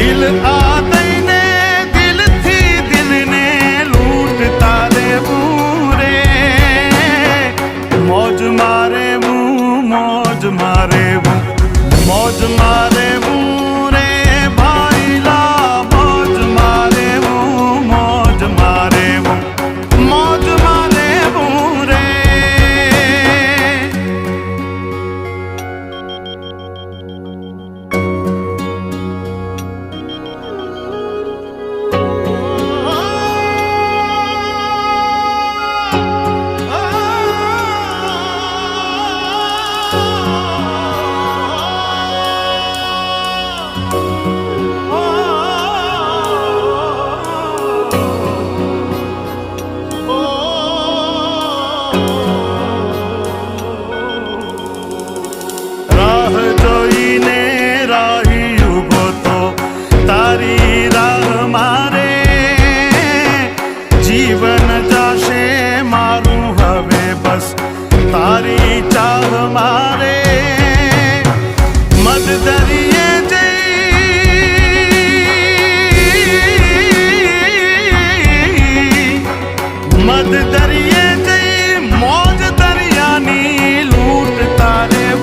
દિલ આ દઈને દિલથી દિલને લૂંટતા રહેવું રે. મોજ મારે મોજ મારે મોજ મારે રે ભાઈલા. મોજ મારે મોજ મારે મોજ મારે રે. રાહ જોઈને રાહી ઉભો તો તારી રાહ મારે. જીવન જાશે મારું હવે બસ તારી ચાહ મારે. મદ દરિયે જઈ મદ દરિયે